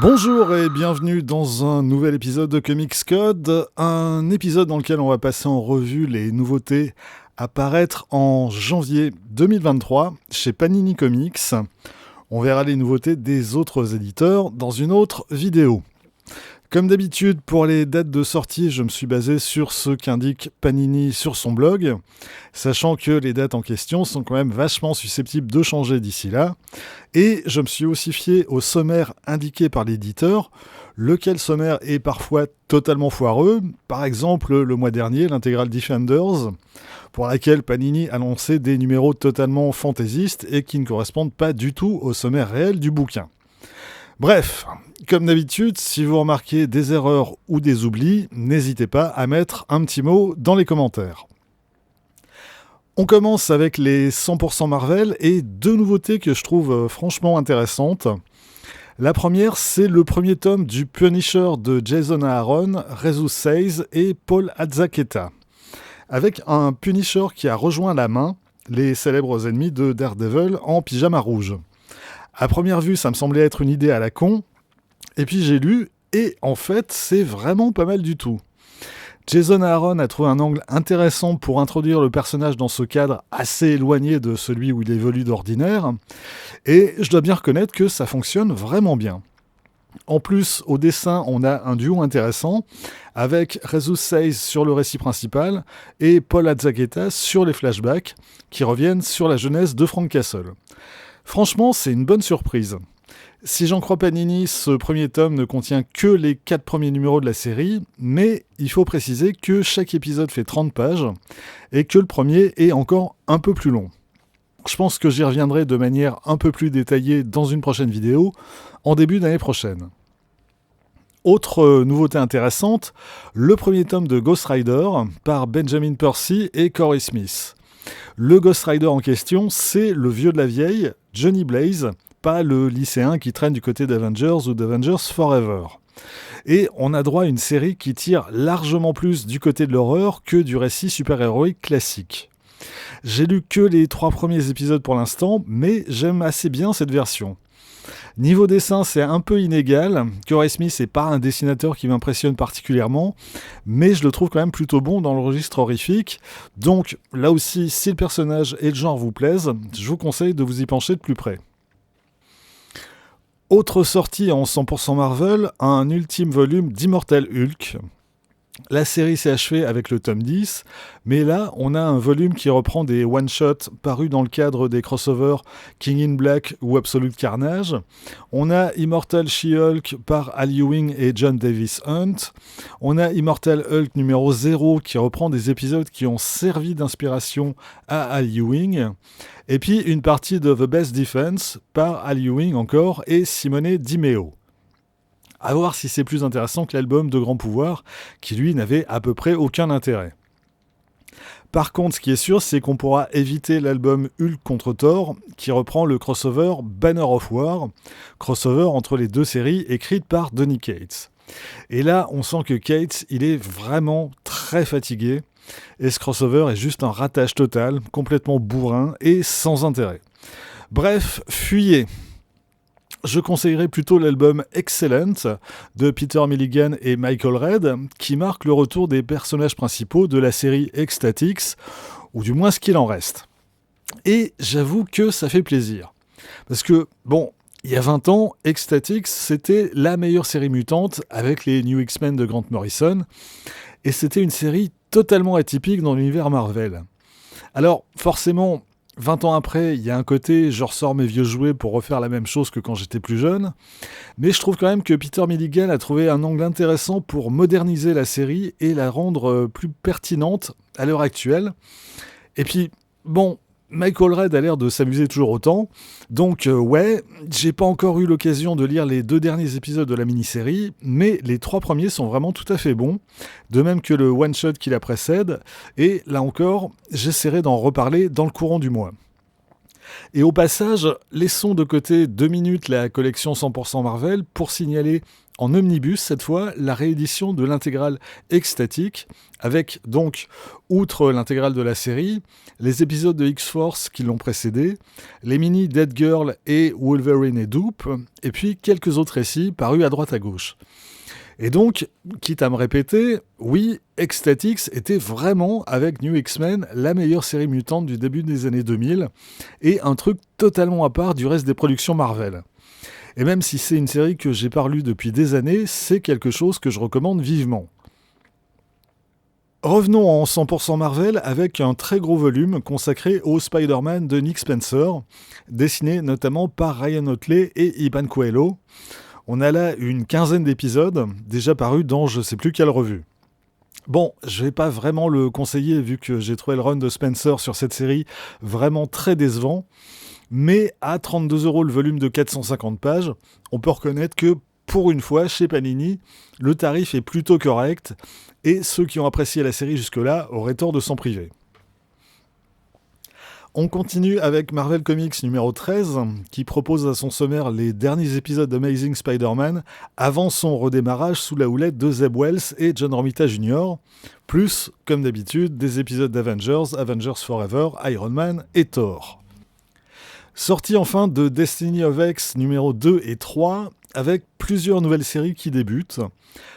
Bonjour et bienvenue dans un nouvel épisode de Comics Code, un épisode dans lequel on va passer en revue les nouveautés à paraître en janvier 2023 chez Panini Comics. On verra les nouveautés des autres éditeurs dans une autre vidéo. Comme d'habitude, pour les dates de sortie, je me suis basé sur ce qu'indique Panini sur son blog, sachant que les dates en question sont quand même vachement susceptibles de changer d'ici là. Et je me suis aussi fié au sommaire indiqué par l'éditeur, lequel sommaire est parfois totalement foireux. Par exemple, le mois dernier, l'intégrale Defenders, pour laquelle Panini annonçait des numéros totalement fantaisistes et qui ne correspondent pas du tout au sommaire réel du bouquin. Bref, comme d'habitude, si vous remarquez des erreurs ou des oublis, n'hésitez pas à mettre un petit mot dans les commentaires. On commence avec les 100% Marvel et deux nouveautés que je trouve franchement intéressantes. La première, c'est le premier tome du Punisher de Jason Aaron, Jesus Says et Paul Azaceta, avec un Punisher qui a rejoint la main, les célèbres ennemis de Daredevil en pyjama rouge. À première vue, ça me semblait être une idée à la con, et puis j'ai lu, et en fait, c'est vraiment pas mal du tout. Jason Aaron a trouvé un angle intéressant pour introduire le personnage dans ce cadre assez éloigné de celui où il évolue d'ordinaire, et je dois bien reconnaître que ça fonctionne vraiment bien. En plus, au dessin, on a un duo intéressant, avec Jesus Says sur le récit principal, et Paul Azaceta sur les flashbacks, qui reviennent sur la jeunesse de Frank Castle. Franchement, c'est une bonne surprise. Si j'en crois Panini, ce premier tome ne contient que les 4 premiers numéros de la série, mais il faut préciser que chaque épisode fait 30 pages, et que le premier est encore un peu plus long. Je pense que j'y reviendrai de manière un peu plus détaillée dans une prochaine vidéo, en début d'année prochaine. Autre nouveauté intéressante, le premier tome de Ghost Rider par Benjamin Percy et Corey Smith. Le Ghost Rider en question, c'est le vieux de la vieille, Johnny Blaze, pas le lycéen qui traîne du côté d'Avengers ou d'Avengers Forever. Et on a droit à une série qui tire largement plus du côté de l'horreur que du récit super-héroïque classique. J'ai lu que les 3 premiers épisodes pour l'instant, mais j'aime assez bien cette version. Niveau dessin, c'est un peu inégal. Corey Smith n'est pas un dessinateur qui m'impressionne particulièrement, mais je le trouve quand même plutôt bon dans le registre horrifique. Donc là aussi, si le personnage et le genre vous plaisent, je vous conseille de vous y pencher de plus près. Autre sortie en 100% Marvel, un ultime volume d'Immortal Hulk. La série s'est achevée avec le tome 10, mais là, on a un volume qui reprend des one-shots parus dans le cadre des crossovers King in Black ou Absolute Carnage. On a Immortal She-Hulk par Al Ewing et John Davis Hunt. On a Immortal Hulk numéro 0 qui reprend des épisodes qui ont servi d'inspiration à Al Ewing. Et puis une partie de The Best Defense par Al Ewing encore et Simone Di Meo. À voir si c'est plus intéressant que l'album de Grand Pouvoir, qui lui n'avait à peu près aucun intérêt. Par contre, ce qui est sûr, c'est qu'on pourra éviter l'album Hulk contre Thor, qui reprend le crossover Banner of War, crossover entre les deux séries écrites par Donny Cates. Et là, on sent que Cates, il est vraiment très fatigué, et ce crossover est juste un ratage total, complètement bourrin et sans intérêt. Bref, fuyez. Je conseillerais plutôt l'album Excellent de Peter Milligan et Michael Red, qui marque le retour des personnages principaux de la série Ecstatics, ou du moins ce qu'il en reste. Et j'avoue que ça fait plaisir. Parce que, bon, il y a 20 ans, Ecstatics, c'était la meilleure série mutante avec les New X-Men de Grant Morrison, et c'était une série totalement atypique dans l'univers Marvel. Alors, forcément, 20 ans après, il y a un côté, je ressors mes vieux jouets pour refaire la même chose que quand j'étais plus jeune, mais je trouve quand même que Peter Milligan a trouvé un angle intéressant pour moderniser la série et la rendre plus pertinente à l'heure actuelle. Et puis, bon, Michael Red a l'air de s'amuser toujours autant, donc ouais, j'ai pas encore eu l'occasion de lire les 2 derniers épisodes de la mini-série, mais les 3 premiers sont vraiment tout à fait bons, de même que le one-shot qui la précède, et là encore, j'essaierai d'en reparler dans le courant du mois. Et au passage, laissons de côté 2 minutes la collection 100% Marvel pour signaler en omnibus cette fois la réédition de l'intégrale Ecstatic, avec donc, outre l'intégrale de la série, les épisodes de X-Force qui l'ont précédé, les mini Dead Girl et Wolverine et Doop, et puis quelques autres récits parus à droite à gauche. Et donc, quitte à me répéter, oui, Ecstatix était vraiment, avec New X-Men, la meilleure série mutante du début des années 2000, et un truc totalement à part du reste des productions Marvel. Et même si c'est une série que j'ai pas lue depuis des années, c'est quelque chose que je recommande vivement. Revenons en 100% Marvel avec un très gros volume consacré au Spider-Man de Nick Spencer, dessiné notamment par Ryan Otley et Iban Coelho. On a là une quinzaine d'épisodes, déjà parus dans je sais plus quelle revue. Bon, je vais pas vraiment le conseiller vu que j'ai trouvé le run de Spencer sur cette série vraiment très décevant, mais à 32€ le volume de 450 pages, on peut reconnaître que pour une fois, chez Panini, le tarif est plutôt correct, et ceux qui ont apprécié la série jusque-là auraient tort de s'en priver. On continue avec Marvel Comics numéro 13, qui propose à son sommaire les derniers épisodes d'Amazing Spider-Man avant son redémarrage sous la houlette de Zeb Wells et John Romita Jr., plus, comme d'habitude, des épisodes d'Avengers, Avengers Forever, Iron Man et Thor. Sortie enfin de Destiny of X numéro 2 et 3, avec plusieurs nouvelles séries qui débutent.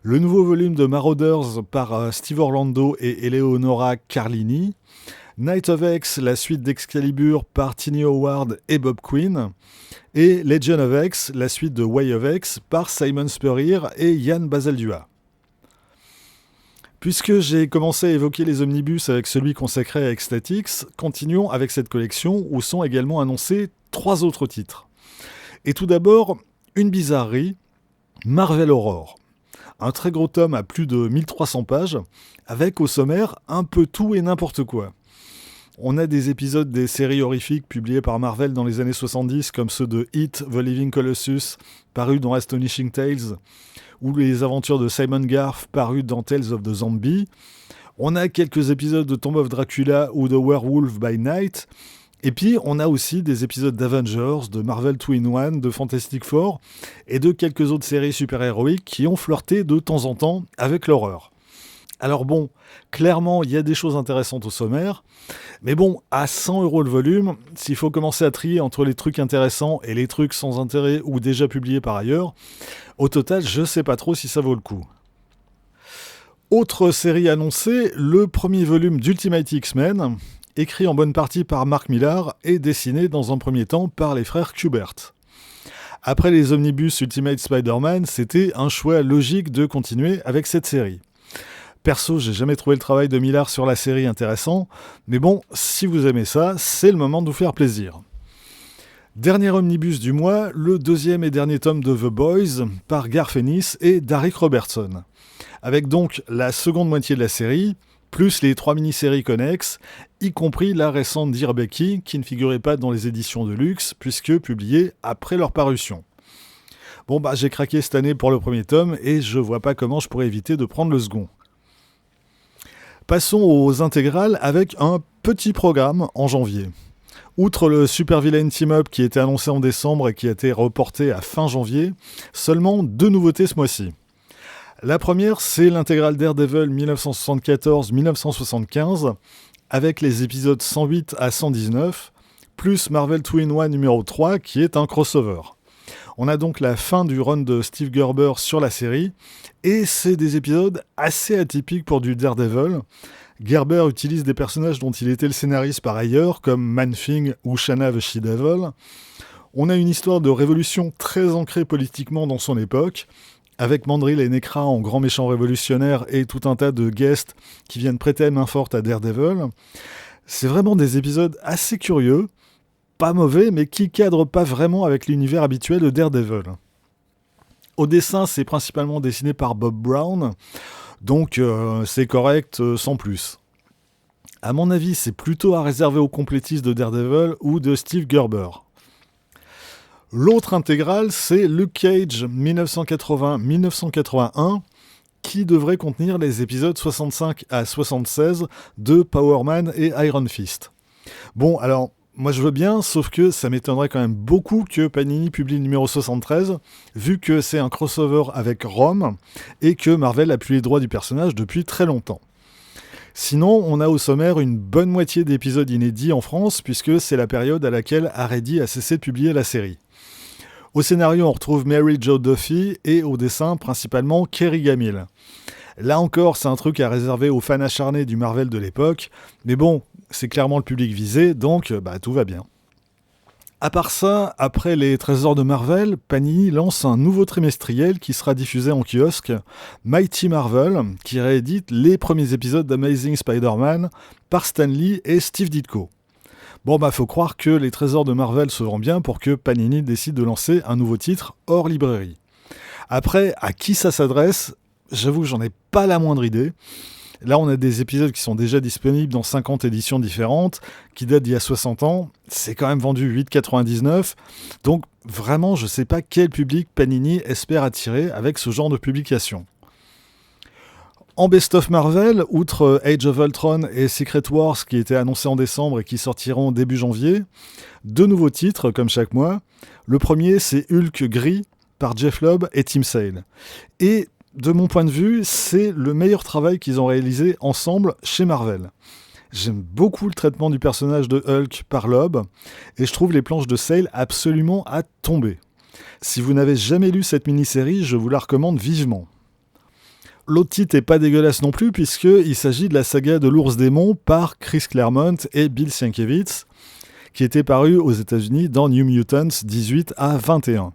Le nouveau volume de Marauders par Steve Orlando et Eleonora Carlini, Night of X, la suite d'Excalibur par Tini Howard et Bob Quinn, et Legend of X, la suite de Way of X par Simon Spurrier et Yann Bazaldua. Puisque j'ai commencé à évoquer les omnibus avec celui consacré à Ecstatix, continuons avec cette collection où sont également annoncés 3 autres titres. Et tout d'abord, une bizarrerie, Marvel Horror. Un très gros tome à plus de 1300 pages, avec au sommaire un peu tout et n'importe quoi. On a des épisodes des séries horrifiques publiées par Marvel dans les années 70, comme ceux de It, The Living Colossus, parus dans Astonishing Tales, ou les aventures de Simon Garth, parus dans Tales of the Zombie. On a quelques épisodes de Tomb of Dracula ou de Werewolf by Night. Et puis, on a aussi des épisodes d'Avengers, de Marvel 2-in-1, de Fantastic Four, et de quelques autres séries super-héroïques qui ont flirté de temps en temps avec l'horreur. Alors bon, clairement, il y a des choses intéressantes au sommaire, mais bon, à 100€ le volume, s'il faut commencer à trier entre les trucs intéressants et les trucs sans intérêt ou déjà publiés par ailleurs, au total, je sais pas trop si ça vaut le coup. Autre série annoncée, le premier volume d'Ultimate X-Men, écrit en bonne partie par Mark Millar et dessiné dans un premier temps par les frères Kubert. Après les omnibus Ultimate Spider-Man, c'était un choix logique de continuer avec cette série. Perso, j'ai jamais trouvé le travail de Millar sur la série intéressant, mais bon, si vous aimez ça, c'est le moment de vous faire plaisir. Dernier omnibus du mois, le deuxième et dernier tome de The Boys par Garth Ennis et Darick Robertson. Avec donc la seconde moitié de la série, plus les 3 mini-séries connexes, y compris la récente Dear Becky, qui ne figurait pas dans les éditions de luxe, puisque publiée après leur parution. Bon j'ai craqué cette année pour le premier tome, et je vois pas comment je pourrais éviter de prendre le second. Passons aux intégrales avec un petit programme en janvier. Outre le Super Villain Team-Up qui était annoncé en décembre et qui a été reporté à fin janvier, seulement 2 nouveautés ce mois-ci. La première, c'est l'intégrale Daredevil 1974-1975, avec les épisodes 108 à 119, plus Marvel 2-in-1 numéro 3, qui est un crossover. On a donc la fin du run de Steve Gerber sur la série, et c'est des épisodes assez atypiques pour du Daredevil. Gerber utilise des personnages dont il était le scénariste par ailleurs, comme Man-Thing ou Shanna the She-Devil. On a une histoire de révolution très ancrée politiquement dans son époque, avec Mandrill et Nekra en grands méchants révolutionnaires et tout un tas de guests qui viennent prêter main forte à Daredevil. C'est vraiment des épisodes assez curieux, pas mauvais, mais qui cadrent pas vraiment avec l'univers habituel de Daredevil. Au dessin, c'est principalement dessiné par Bob Brown, donc c'est correct sans plus. À mon avis, c'est plutôt à réserver aux complétistes de Daredevil ou de Steve Gerber. L'autre intégrale, c'est Luke Cage 1980-1981, qui devrait contenir les épisodes 65 à 76 de Power Man et Iron Fist. Bon, alors, moi je veux bien, sauf que ça m'étonnerait quand même beaucoup que Panini publie le numéro 73, vu que c'est un crossover avec Rome, et que Marvel a plus les droits du personnage depuis très longtemps. Sinon, on a au sommaire une bonne moitié d'épisodes inédits en France, puisque c'est la période à laquelle Haredi a cessé de publier la série. Au scénario, on retrouve Mary Jo Duffy, et au dessin, principalement Kerry Gamil. Là encore, c'est un truc à réserver aux fans acharnés du Marvel de l'époque, mais bon, c'est clairement le public visé, donc tout va bien. À part ça, après les Trésors de Marvel, Panini lance un nouveau trimestriel qui sera diffusé en kiosque, Mighty Marvel, qui réédite les premiers épisodes d'Amazing Spider-Man par Stan Lee et Steve Ditko. Bon faut croire que les Trésors de Marvel se vendent bien pour que Panini décide de lancer un nouveau titre hors librairie. Après, à qui ça s'adresse ? J'avoue que j'en ai pas la moindre idée. Là, on a des épisodes qui sont déjà disponibles dans 50 éditions différentes, qui datent d'il y a 60 ans. C'est quand même vendu 8,99. Donc, vraiment, je sais pas quel public Panini espère attirer avec ce genre de publication. En Best of Marvel, outre Age of Ultron et Secret Wars qui étaient annoncés en décembre et qui sortiront début janvier, 2 nouveaux titres comme chaque mois. Le premier, c'est Hulk Gris par Jeff Lobb et Tim Sale. Et de mon point de vue, c'est le meilleur travail qu'ils ont réalisé ensemble chez Marvel. J'aime beaucoup le traitement du personnage de Hulk par Lobb, et je trouve les planches de Sale absolument à tomber. Si vous n'avez jamais lu cette mini-série, je vous la recommande vivement. L'autre titre est pas dégueulasse non plus, puisqu'il s'agit de la saga de l'ours démon par Chris Claremont et Bill Sienkiewicz, qui était paru aux États-Unis dans New Mutants 18 à 21.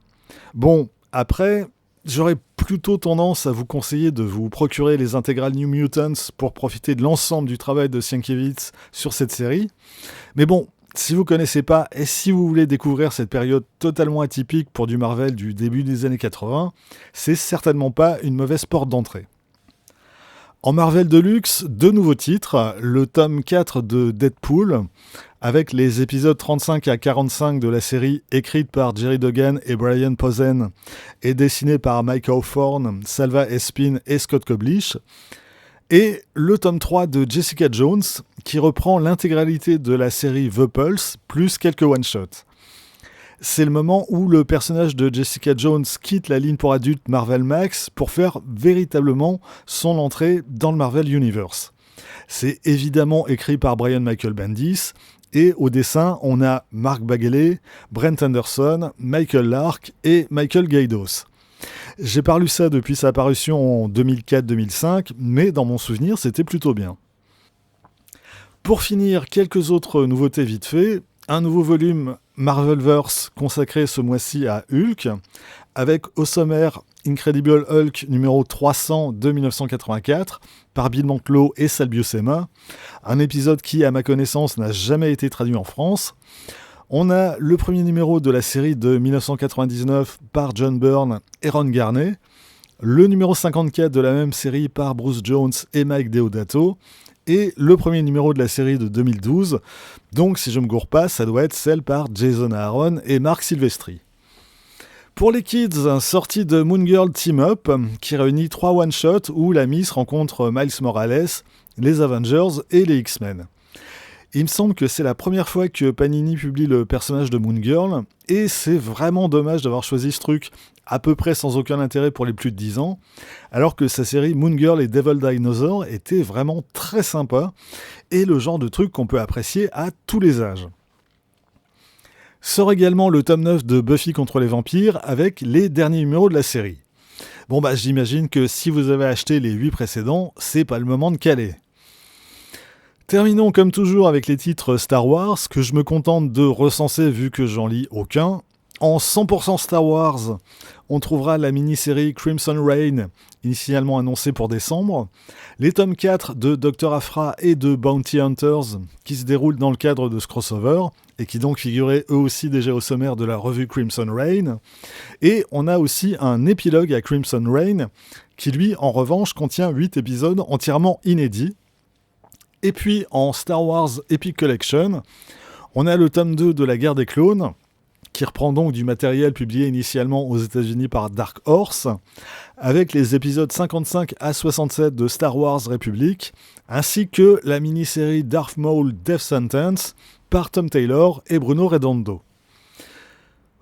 Bon, après, j'aurais plutôt tendance à vous conseiller de vous procurer les intégrales New Mutants pour profiter de l'ensemble du travail de Sienkiewicz sur cette série. Mais bon, si vous connaissez pas et si vous voulez découvrir cette période totalement atypique pour du Marvel du début des années 80, c'est certainement pas une mauvaise porte d'entrée. En Marvel Deluxe, 2 nouveaux titres, le tome 4 de Deadpool, avec les épisodes 35 à 45 de la série écrite par Jerry Duggan et Brian Posehn et dessinée par Mike Hawthorne, Salva Espin et Scott Koblish, et le tome 3 de Jessica Jones qui reprend l'intégralité de la série The Pulse plus quelques one-shots. C'est le moment où le personnage de Jessica Jones quitte la ligne pour adultes Marvel Max pour faire véritablement son entrée dans le Marvel Universe. C'est évidemment écrit par Brian Michael Bendis, et au dessin, on a Mark Bagley, Brent Anderson, Michael Lark et Michael Gaydos. J'ai pas lu ça depuis sa parution en 2004-2005, mais dans mon souvenir, c'était plutôt bien. Pour finir, quelques autres nouveautés vite fait. Un nouveau volume Marvelverse consacré ce mois-ci à Hulk, avec au sommaire Incredible Hulk numéro 300 de 1984 par Bill Mantlo et Sal Buscema, un épisode qui, à ma connaissance, n'a jamais été traduit en France. On a le premier numéro de la série de 1999 par John Byrne et Ron Garney, le numéro 54 de la même série par Bruce Jones et Mike Deodato, et le premier numéro de la série de 2012, donc si je me gourre pas, ça doit être celle par Jason Aaron et Marc Silvestri. Pour les kids, sortie de Moon Girl Team Up, qui réunit 3 one-shots où la Miss rencontre Miles Morales, les Avengers et les X-Men. Il me semble que c'est la première fois que Panini publie le personnage de Moon Girl, et c'est vraiment dommage d'avoir choisi ce truc à peu près sans aucun intérêt pour les plus de 10 ans, alors que sa série Moon Girl et Devil Dinosaur était vraiment très sympa, et le genre de truc qu'on peut apprécier à tous les âges. Sort également le tome 9 de Buffy contre les vampires avec les derniers numéros de la série. Bon j'imagine que si vous avez acheté les 8 précédents, c'est pas le moment de caler. Terminons comme toujours avec les titres Star Wars, que je me contente de recenser vu que j'en lis aucun. En 100% Star Wars, on trouvera la mini-série Crimson Reign, initialement annoncée pour décembre, les tomes 4 de Dr. Aphra et de Bounty Hunters, qui se déroulent dans le cadre de ce crossover, et qui donc figuraient eux aussi déjà au sommaire de la revue Crimson Reign, et on a aussi un épilogue à Crimson Reign, qui lui, en revanche, contient 8 épisodes entièrement inédits. Et puis, en Star Wars Epic Collection, on a le tome 2 de la guerre des clones, qui reprend donc du matériel publié initialement aux États-Unis par Dark Horse, avec les épisodes 55 à 67 de Star Wars Republic, ainsi que la mini-série Darth Maul Death Sentence par Tom Taylor et Bruno Redondo.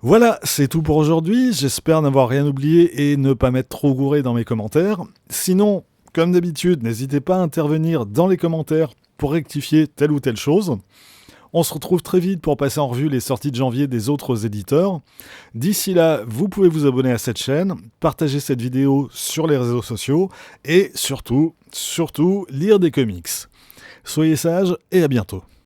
Voilà, c'est tout pour aujourd'hui. J'espère n'avoir rien oublié et ne pas m'être trop gouré dans mes commentaires. Sinon, comme d'habitude, n'hésitez pas à intervenir dans les commentaires pour rectifier telle ou telle chose. On se retrouve très vite pour passer en revue les sorties de janvier des autres éditeurs. D'ici là, vous pouvez vous abonner à cette chaîne, partager cette vidéo sur les réseaux sociaux et surtout, lire des comics. Soyez sages et à bientôt.